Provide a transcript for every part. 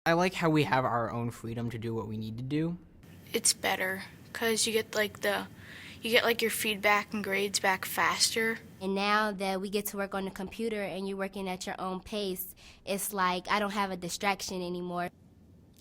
I like how we have our own freedom to do what we need to do. It's better because you get like your feedback and grades back faster. And now that we get to work on the computer and you're working at your own pace, it's like I don't have a distraction anymore.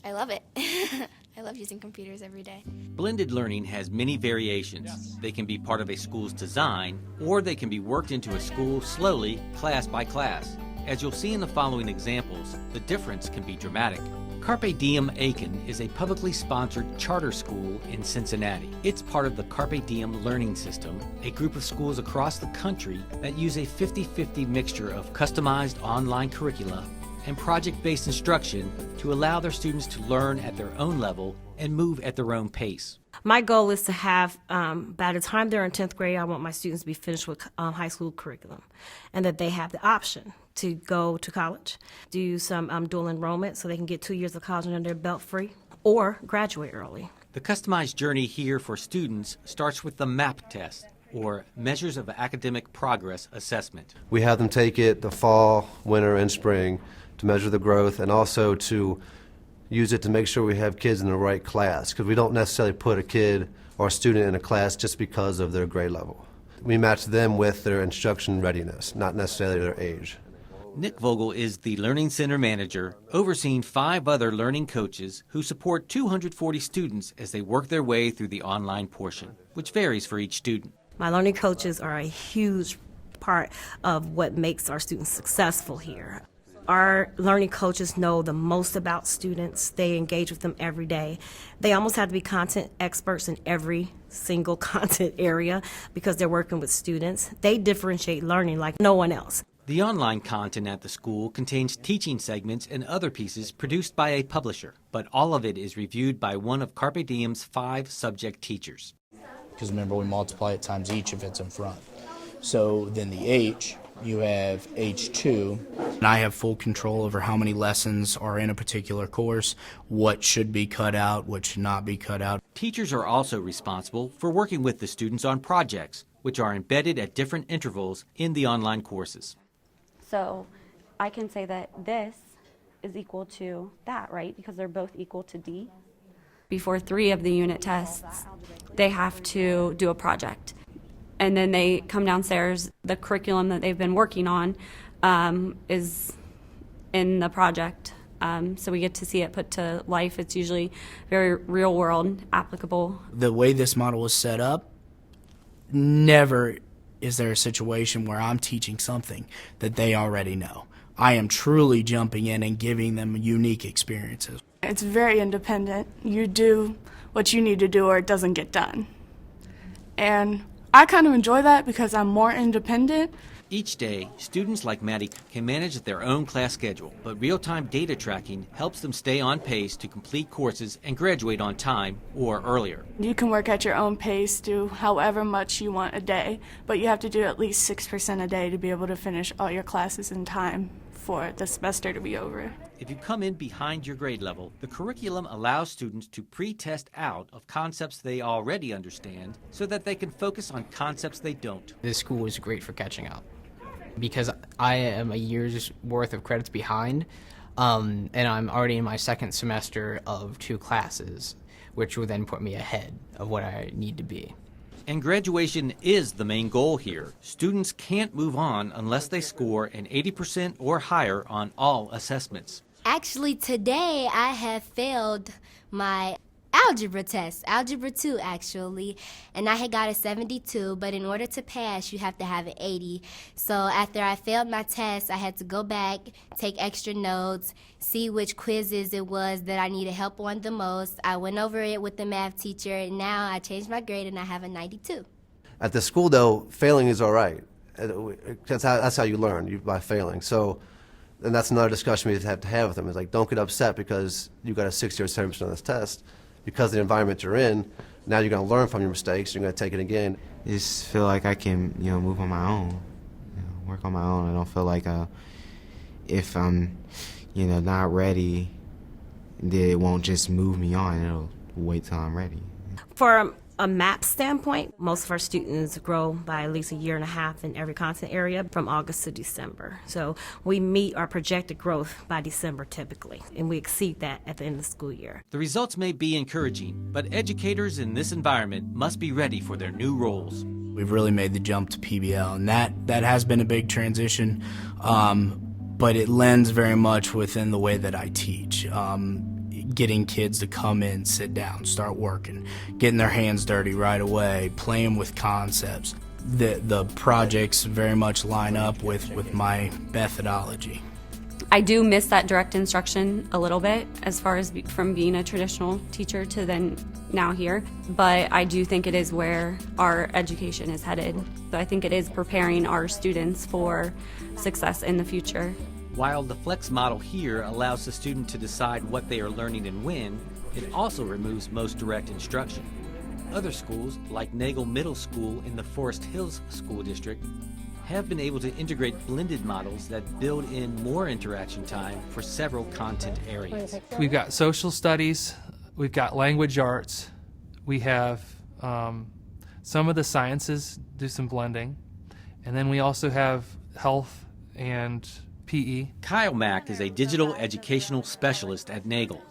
I love it. I love using computers every day. Blended learning has many variations. They can be part of a school's design, or they can be worked into a school slowly, class by class. As you'll see in the following examples, the difference can be dramatic. Carpe Diem AIKEN is a publicly sponsored charter school in Cincinnati. It's part of the Carpe Diem learning system, a group of schools across the country that use a 50-50 mixture of customized online curricula and project-based instruction to allow their students to learn at their own level and move at their own pace. My goal is to have, by the time they're in 10th grade, I want my students to be finished with high school curriculum, and that they have the option to go to college, do some dual enrollment so they can get 2 years of college under their belt free, or graduate early. The customized journey here for students starts with the MAP test, or Measures of Academic Progress Assessment. We have them take it the fall, winter, and spring to measure the growth, and also to use it to make sure we have kids in the right class, because we don't necessarily put a kid or a student in a class just because of their grade level. We match them with their instruction readiness, not necessarily their age. Nick Vogel is the Learning Center manager, overseeing 5 other learning coaches who support 240 students as they work their way through the online portion, which varies for each student. My learning coaches are a huge part of what makes our students successful here. Our learning coaches know the most about students. They engage with them every day. They almost have to be content experts in every single content area because they're working with students. They differentiate learning like no one else. The online content at the school contains teaching segments and other pieces produced by a publisher, but all of it is reviewed by one of Carpe Diem's 5 subject teachers. Because remember, we multiply it times each if it's in front. So then the H, you have H2, and I have full control over how many lessons are in a particular course, what should be cut out, what should not be cut out. Teachers are also responsible for working with the students on projects, which are embedded at different intervals in the online courses. So I can say that this is equal to that, right? Because they're both equal to D. Before 3 of the unit tests, they have to do a project. And then they come downstairs. The curriculum that they've been working on is in the project. So we get to see it put to life. It's usually very real world, applicable. The way this model is set up, never is there a situation where I'm teaching something that they already know. I am truly jumping in and giving them unique experiences. It's very independent. You do what you need to do or it doesn't get done. And I kind of enjoy that because I'm more independent. Each day, students like Maddie can manage their own class schedule, but real-time data tracking helps them stay on pace to complete courses and graduate on time or earlier. You can work at your own pace, do however much you want a day, but you have to do at least 6% a day to be able to finish all your classes in time for the semester to be over. If you come in behind your grade level, the curriculum allows students to pre-test out of concepts they already understand so that they can focus on concepts they don't. This school is great for catching up because I am a year's worth of credits behind, and I'm already in my 2nd semester of 2 classes, which will then put me ahead of what I need to be. And graduation is the main goal here. Students can't move on unless they score an 80% or higher on all assessments. Actually, today I have failed my algebra test, algebra 2 actually, and I had got a 72, but in order to pass you have to have an 80. So after I failed my test, I had to go back, take extra notes, see which quizzes it was that I needed help on the most. I went over it with the math teacher, and now I changed my grade and I have a 92. At the school, though, failing is all right. That's how you learn, by failing. So, and that's another discussion we have to have with them. Is like, don't get upset because you got a 60 or 70% on this test. Because of the environment you're in, now you're going to learn from your mistakes. You're going to take it again. I just feel like I can, move on my own, work on my own. I don't feel like if I'm, not ready, that it won't just move me on. It'll wait till I'm ready. For a map standpoint, most of our students grow by at least a year and a half in every content area from August to December. So we meet our projected growth by December typically, and we exceed that at the end of the school year. The results may be encouraging, but educators in this environment must be ready for their new roles. We've really made the jump to PBL, and that has been a big transition, but it lends very much within the way that I teach. Getting kids to come in, sit down, start working, getting their hands dirty right away, playing with concepts. The projects very much line up with my methodology. I do miss that direct instruction a little bit as far as from being a traditional teacher to then now here, but I do think it is where our education is headed. So I think it is preparing our students for success in the future. While the flex model here allows the student to decide what they are learning and when, it also removes most direct instruction. Other schools, like NAGEL Middle School in the Forest Hills School District, have been able to integrate blended models that build in more interaction time for several content areas. We've got social studies, we've got language arts, we have some of the sciences do some blending, and then we also have health and PE. Kyle Mack is a digital educational specialist at NAGEL.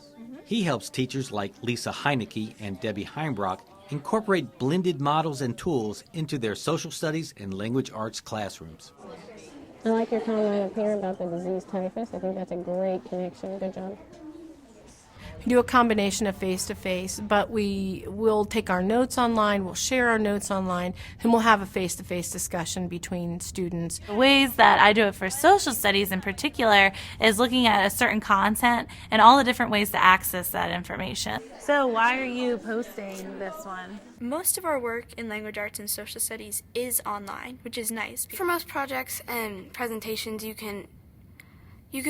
He helps teachers like Lisa Heinecke and Debbie Heimbrock incorporate blended models and tools into their social studies and language arts classrooms. I like your comment up here about the disease typhus. I think that's a great connection. Good job. We do a combination of face-to-face, but we will take our notes online, we'll share our notes online, and we'll have a face-to-face discussion between students. The ways that I do it for social studies in particular is looking at a certain content and all the different ways to access that information. So why are you posting this one? Most of our work in language arts and social studies is online, which is nice. For most projects and presentations, you can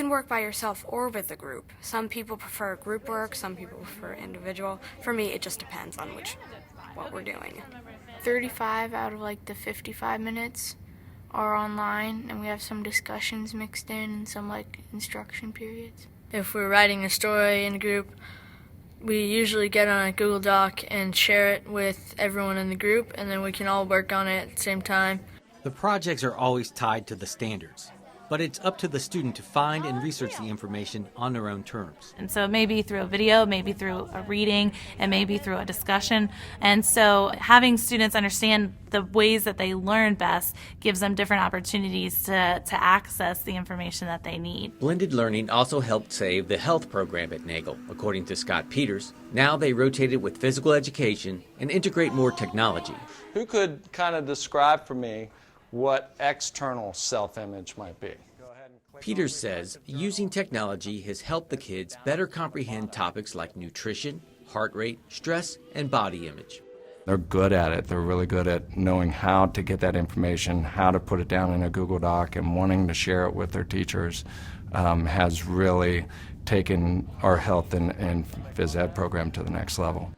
work by yourself or with a group. Some people prefer group work, some people prefer individual. For me, it just depends on what we're doing. 35 out of like the 55 minutes are online, and we have some discussions mixed in and some like instruction periods. If we're writing a story in a group, we usually get on a Google Doc and share it with everyone in the group, and then we can all work on it at the same time. The projects are always tied to the standards, but it's up to the student to find and research the information on their own terms. And so maybe through a video, maybe through a reading, and maybe through a discussion. And so having students understand the ways that they learn best gives them different opportunities to access the information that they need. Blended learning also helped save the health program at NAGEL, according to Scott Peters. Now they rotate it with physical education and integrate more technology. Who could kind of describe for me what external self-image might be? Peters says using technology has helped the kids better comprehend topics like nutrition, heart rate, stress, and body image. They're good at it. They're really good at knowing how to get that information, how to put it down in a Google Doc, and wanting to share it with their teachers has really taken our health and phys ed program to the next level.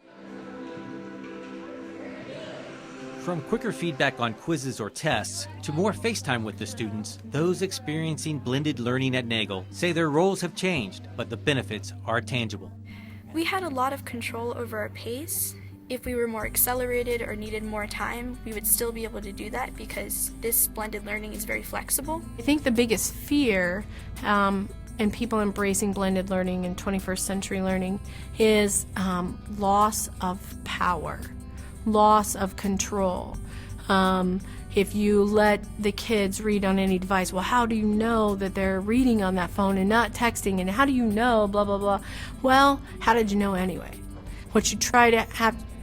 From quicker feedback on quizzes or tests to more FaceTime with the students, those experiencing blended learning at NAGEL say their roles have changed, but the benefits are tangible. We had a lot of control over our pace. If we were more accelerated or needed more time, we would still be able to do that because this blended learning is very flexible. I think the biggest fear in people embracing blended learning and 21st century learning is loss of power. Loss of control. If you let the kids read on any device, well, how do you know that they're reading on that phone and not texting? And how do you know, blah, blah, blah? Well, how did you know anyway? What you try to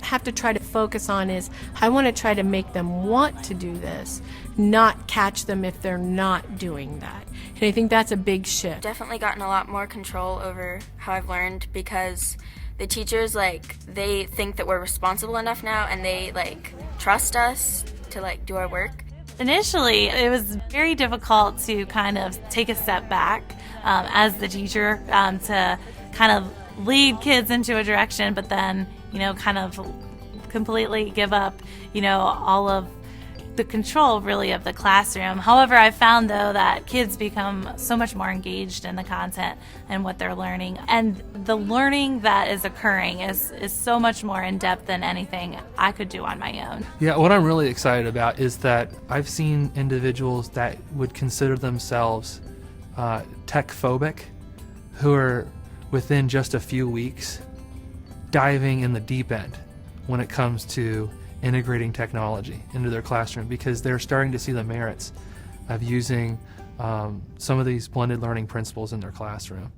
have to try to focus on is, I want to try to make them want to do this, not catch them if they're not doing that. And I think that's a big shift. Definitely gotten a lot more control over how I've learned because the teachers, they think that we're responsible enough now and they, trust us to, do our work. Initially, it was very difficult to kind of take a step back as the teacher to kind of lead kids into a direction, but then, kind of completely give up, all of the control really of the classroom. However, I've found though that kids become so much more engaged in the content and what they're learning, and the learning that is occurring is so much more in depth than anything I could do on my own. Yeah, what I'm really excited about is that I've seen individuals that would consider themselves tech phobic, who are within just a few weeks diving in the deep end when it comes to integrating technology into their classroom, because they're starting to see the merits of using some of these blended learning principles in their classroom.